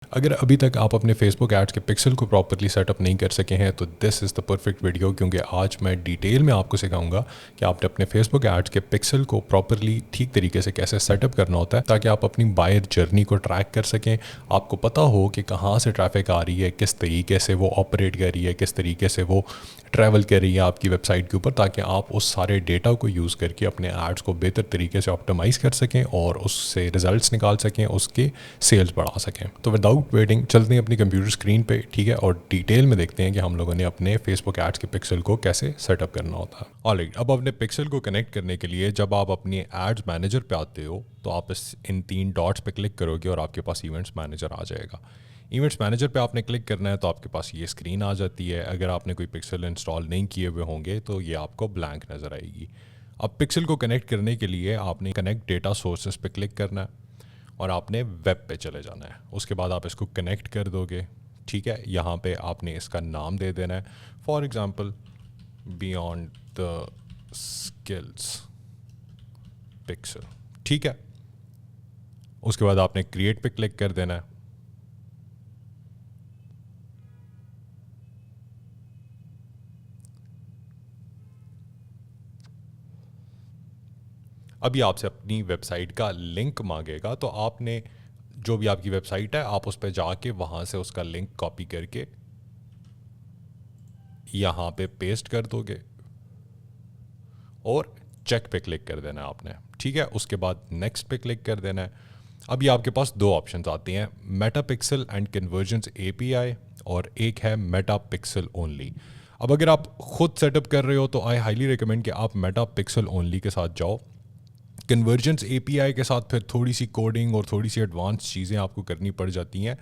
अगर अभी तक आप अपने फेसबुक एड्स के पिक्सल को प्रॉपरली सेटअप नहीं कर सके हैं तो this is the perfect video, क्योंकि आज मैं डिटेल में आपको सिखाऊंगा कि आपने अपने फेसबुक एड्स के पिक्सल को प्रॉपरली ठीक तरीके से कैसे सेटअप करना होता है, ताकि आप अपनी बायर जर्नी को ट्रैक कर सकें। आपको पता हो कि कहाँ से ट्रैफिक आ रही है, किस तरीके से वो ऑपरेट कर रही है, किस तरीके से वो ट्रैवल कर रही है आपकी वेबसाइट के ऊपर, ताकि आप उस सारे डेटा को यूज़ करके अपने एड्स को बेहतर तरीके से ऑप्टिमाइज़ कर सकें और उससे रिजल्ट्स निकाल सकें, उसके सेल्स बढ़ा सकें। तो विदाउट वेटिंग चलते हैं अपनी कंप्यूटर स्क्रीन पे, ठीक है, और डिटेल में देखते हैं कि हम लोगों ने अपने फेसबुक एड्स के पिक्सल को कैसे सेटअप करना होता है। ऑलराइट, अब अपने पिक्सल को कनेक्ट करने के लिए जब आप अपनी एड्स मैनेजर पे आते हो तो आप इन 3 डॉट्स पे क्लिक करोगे और आपके पास इवेंट्स मैनेजर आ जाएगा। इवेंट्स मैनेजर पे आपने क्लिक करना है तो आपके पास ये स्क्रीन आ जाती है। अगर आपने कोई पिक्सल इंस्टॉल नहीं किए हुए होंगे तो ये आपको ब्लैंक नज़र आएगी। अब पिक्सल को कनेक्ट करने के लिए आपने कनेक्ट डेटा सोर्सेस पे क्लिक करना है और आपने वेब पे चले जाना है। उसके बाद आप इसको कनेक्ट कर दोगे, ठीक है। यहाँ पे आपने इसका नाम दे देना है, for example beyond the skills pixel, ठीक है। उसके बाद आपने क्रिएट पे क्लिक कर देना है। अभी आपसे अपनी वेबसाइट का लिंक मांगेगा, तो आपने जो भी आपकी वेबसाइट है आप उस पर जाके वहाँ से उसका लिंक कॉपी करके यहाँ पे पेस्ट कर दोगे और चेक पे क्लिक कर देना है आपने, ठीक है। उसके बाद नेक्स्ट पे क्लिक कर देना है। अभी आपके पास 2 ऑप्शंस आती हैं, Meta pixel and convergence API, और एक है मेटा पिक्सल ओनली। अब अगर आप खुद सेटअप कर रहे हो तो आई हाईली रिकमेंड कि आप मेटा पिक्सल ओनली के साथ जाओ। कन्वर्जेंस एपीआई के साथ फिर थोड़ी सी कोडिंग और थोड़ी सी एडवांस चीज़ें आपको करनी पड़ जाती हैं।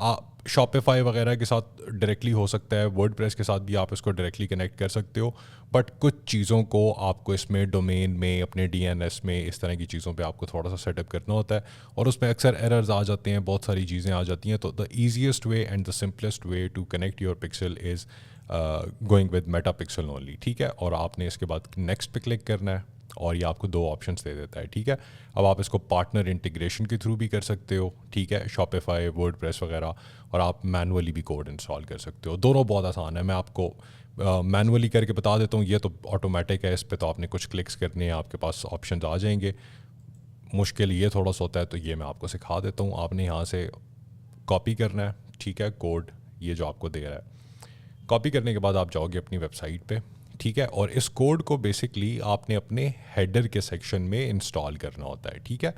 आप शॉपिफाई वगैरह के साथ डायरेक्टली हो सकता है, वर्डप्रेस के साथ भी आप इसको डायरेक्टली कनेक्ट कर सकते हो, बट कुछ चीज़ों को आपको इसमें डोमेन में, अपने डीएनएस में, इस तरह की चीज़ों पे आपको थोड़ा सा सेटअप करना होता है और उसमें अक्सर एरर्स आ जाते हैं, बहुत सारी चीज़ें आ जाती हैं। तो the easiest way and the simplest way to connect your pixel is going with Meta pixel only, ठीक है। और आपने इसके बाद नेक्स्ट पे क्लिक करना है और ये आपको 2 ऑप्शंस दे देता है, ठीक है। अब आप इसको पार्टनर इंटीग्रेशन के थ्रू भी कर सकते हो, ठीक है, शॉपिफाई, वर्डप्रेस वगैरह, और आप मैनुअली भी कोड इंस्टॉल कर सकते हो। दोनों बहुत आसान है, मैं आपको मैनुअली करके बता देता हूँ। ये तो ऑटोमेटिक है, इस पे तो आपने कुछ क्लिक्स करने हैं, आपके पास ऑप्शंस आ जाएंगे। मुश्किल ये थोड़ा सा होता है, तो ये मैं आपको सिखा देता हूँ। आपने यहाँ से कॉपी करना है, ठीक है, कोड ये जो आपको दे रहा है। कॉपी करने के बाद आप जाओगे अपनी वेबसाइट पे, ठीक है, और इस कोड को बेसिकली आपने अपने हेडर के सेक्शन में इंस्टॉल करना होता है, ठीक है।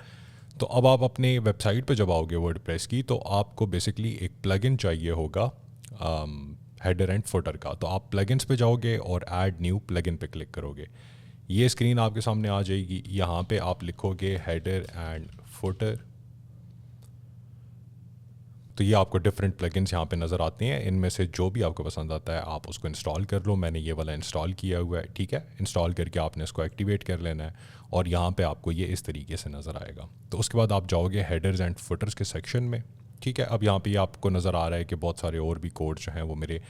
तो अब आप अपने वेबसाइट पे जब आओगे वर्डप्रेस की, तो आपको बेसिकली एक प्लगइन चाहिए होगा हेडर एंड फुटर का। तो आप प्लगइन्स पे जाओगे और ऐड न्यू प्लगइन पे क्लिक करोगे। ये स्क्रीन आपके सामने आ जाएगी। यहाँ पे आप लिखोगे हेडर एंड फुटर, तो ये आपको डिफरेंट प्लगइन्स यहाँ पे नज़र आते हैं। इनमें से जो भी आपको पसंद आता है आप उसको इंस्टॉल कर लो। मैंने ये वाला इंस्टॉल किया हुआ है, ठीक है। इंस्टॉल करके आपने इसको एक्टिवेट कर लेना है और यहाँ पे आपको ये इस तरीके से नज़र आएगा। तो उसके बाद आप जाओगे हेडर्स एंड फुटर्स के सेक्शन में, ठीक है। अब यहाँ पे आपको नज़र आ रहा है कि बहुत सारे और भी कोड जो हैं वो मेरे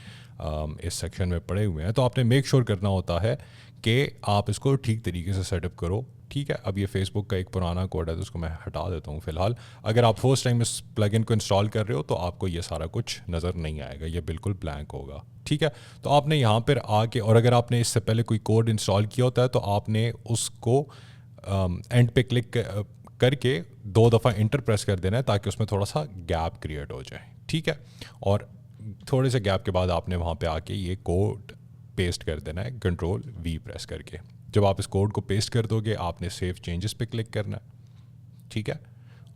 इस सेक्शन में पड़े हुए हैं। तो आपने मेक श्योर करना होता है कि आप इसको ठीक तरीके से सेटअप करो, ठीक है। अब ये फेसबुक का एक पुराना कोड है तो उसको मैं हटा देता हूँ फ़िलहाल। अगर आप फर्स्ट टाइम इस प्लगइन को इंस्टॉल कर रहे हो तो आपको ये सारा कुछ नज़र नहीं आएगा, ये बिल्कुल ब्लैंक होगा, ठीक है। तो आपने यहाँ पर आके, और अगर आपने इससे पहले कोई कोड इंस्टॉल किया होता है तो आपने उसको एंड पे क्लिक करके 2 दफ़ा इंटर प्रेस कर देना है, ताकि उसमें थोड़ा सा गैप क्रिएट हो जाए, ठीक है। और थोड़े से गैप के बाद आपने वहाँ पे आके ये कोड पेस्ट कर देना है, कंट्रोल वी प्रेस करके। जब आप इस कोड को पेस्ट कर दोगे आपने सेव चेंजेस पे क्लिक करना है, ठीक है।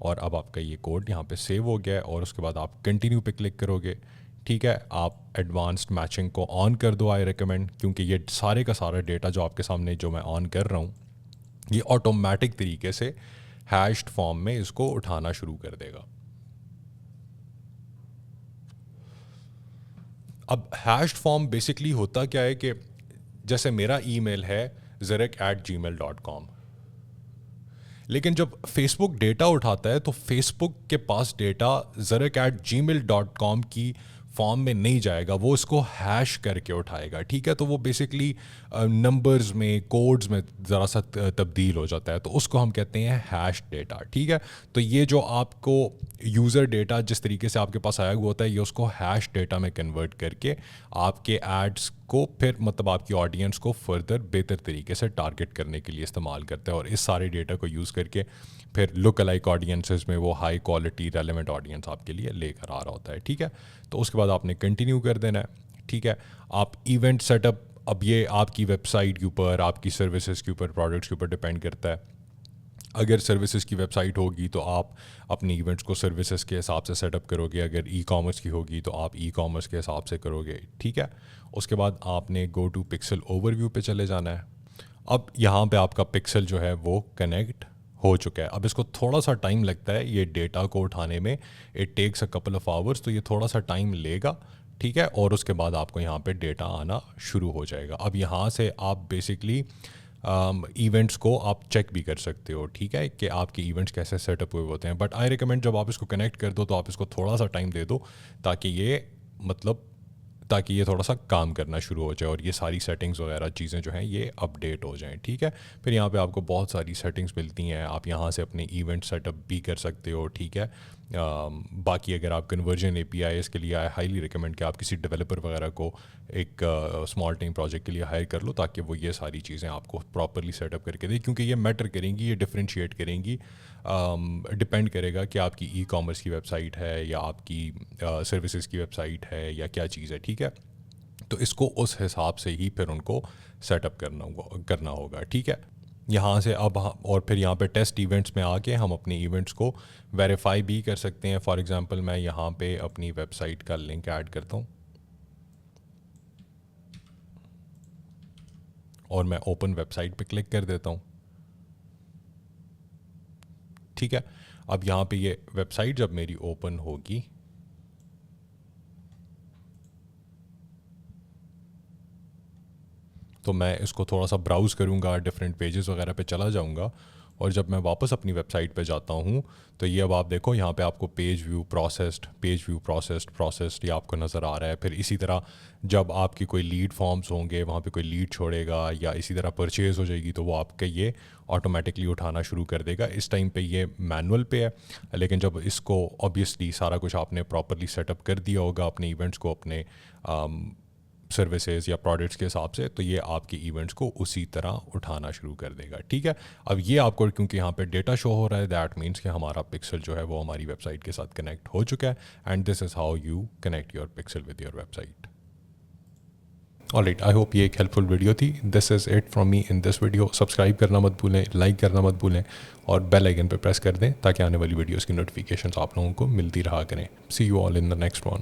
और अब आपका ये कोड यहाँ पे सेव हो गया है और उसके बाद आप कंटिन्यू पे क्लिक करोगे, ठीक है। आप एडवांस्ड मैचिंग को ऑन कर दो, आई रिकमेंड, क्योंकि ये सारे का सारा डेटा जो आपके सामने जो मैं ऑन कर रहा हूँ ये ऑटोमेटिक तरीके से हैश्ड फॉर्म में इसको उठाना शुरू कर देगा। अब हैश्ड फॉर्म बेसिकली होता क्या है कि जैसे मेरा ईमेल है zarek@gmail.com, लेकिन जब फेसबुक डेटा उठाता है तो फेसबुक के पास डेटा zarek@gmail.com की फॉर्म में नहीं जाएगा, वो इसको हैश करके उठाएगा, ठीक है। तो वो बेसिकली नंबर्स में, कोड्स में ज़रा सा तब्दील हो जाता है, तो उसको हम कहते हैं हैश डेटा, ठीक है। तो ये जो आपको यूज़र डेटा जिस तरीके से आपके पास आया हुआ होता है, ये उसको हैश डेटा में कन्वर्ट करके आपके एड्स को फिर मतलब आपकी ऑडियंस को फर्दर बेहतर तरीके से टारगेट करने के लिए इस्तेमाल करता है, और इस सारे डेटा को यूज़ करके फिर लुक अलाइक ऑडियंसेस में वो हाई क्वालिटी रेलेवेंट ऑडियंस आपके लिए लेकर आ रहा होता है, ठीक है। तो उसके बाद आपने कंटिन्यू कर देना है, ठीक है। आप इवेंट सेटअप, अब ये आपकी वेबसाइट के ऊपर, आपकी सर्विसेज के ऊपर, प्रोडक्ट्स के ऊपर डिपेंड करता है। अगर सर्विसेज की वेबसाइट होगी तो आप अपनी इवेंट्स को सर्विसेज के हिसाब से सेटअप करोगे, अगर ई कॉमर्स की होगी तो आप ई कॉमर्स के हिसाब से करोगे, ठीक है। उसके बाद आपने गो टू पिक्सल ओवरव्यू पे चले जाना है। अब यहाँ पे आपका पिक्सल जो है वो कनेक्ट हो चुका है। अब इसको थोड़ा सा टाइम लगता है ये डेटा को उठाने में, it takes a couple of hours, तो ये थोड़ा सा टाइम लेगा, ठीक है। और उसके बाद आपको यहाँ पे डेटा आना शुरू हो जाएगा। अब यहाँ से आप बेसिकली इवेंट्स को आप चेक भी कर सकते हो, ठीक है, कि आपके इवेंट्स कैसे सेटअप हुए होते हैं। बट आई रिकमेंड जब आप इसको कनेक्ट कर दो तो आप इसको थोड़ा सा टाइम दे दो, ताकि ये थोड़ा सा काम करना शुरू हो जाए और ये सारी सेटिंग्स वगैरह चीज़ें जो हैं ये अपडेट हो जाएं, ठीक है। फिर यहाँ पे आपको बहुत सारी सेटिंग्स मिलती हैं, आप यहाँ से अपने इवेंट सेटअप भी कर सकते हो, ठीक है। बाकी अगर आप कन्वर्जन API इसके लिए आई हाईली रिकमेंड कि आप किसी डेवलपर वगैरह को एक स्मॉल टाइम प्रोजेक्ट के लिए हायर कर लो, ताकि वो ये सारी चीज़ें आपको प्रॉपरली सेटअप करके दे, क्योंकि ये मैटर करेंगी, ये डिफ्रेंशिएट करेंगी, डिपेंड करेगा कि आपकी ई कॉमर्स की वेबसाइट है या आपकी सर्विसेज की वेबसाइट है या क्या चीज़ है, ठीक है। तो इसको उस हिसाब से ही फिर उनको सेटअप करना होगा, ठीक है। यहाँ से अब और फिर यहाँ पे टेस्ट इवेंट्स में आके हम अपने इवेंट्स को वेरीफाई भी कर सकते हैं। फॉर एग्जांपल मैं यहाँ पे अपनी वेबसाइट का लिंक ऐड करता हूँ और मैं ओपन वेबसाइट पे क्लिक कर देता हूँ, ठीक है। अब यहाँ पे ये वेबसाइट जब मेरी ओपन होगी तो मैं इसको थोड़ा सा ब्राउज़ करूँगा, डिफरेंट पेजेस वगैरह पे चला जाऊँगा, और जब मैं वापस अपनी वेबसाइट पे जाता हूँ तो ये अब आप देखो यहाँ पे आपको पेज व्यू प्रोसेस्ड ये आपको नज़र आ रहा है। फिर इसी तरह जब आपकी कोई लीड फॉर्म्स होंगे वहाँ पे कोई लीड छोड़ेगा या इसी तरह परचेज़ हो जाएगी तो वो आपके ये ऑटोमेटिकली उठाना शुरू कर देगा। इस टाइम पे ये मैनुअल पे है, लेकिन जब इसको ऑब्वियसली सारा कुछ आपने प्रॉपरली सेटअप कर दिया होगा अपने इवेंट्स को, अपने सर्विसेज या प्रोडक्ट्स के हिसाब से, तो ये आपके इवेंट्स को उसी तरह उठाना शुरू कर देगा, ठीक है। अब ये आपको क्योंकि यहाँ पे डेटा शो हो रहा है, दैट मीन्स कि हमारा पिक्सल जो है वो हमारी वेबसाइट के साथ कनेक्ट हो चुका है, and this is how you connect your pixel with your website. Alright, I hope ये एक हेल्पफुल वीडियो थी। This is it from me in this video. Subscribe करना मत भूलें, लाइक करना मत भूलें और बेल आइकन पर प्रेस कर दें ताकि आने वाली वीडियोज़ की नोटिफिकेशंस आप लोगों को मिलती रहा करें। See you all in the next one.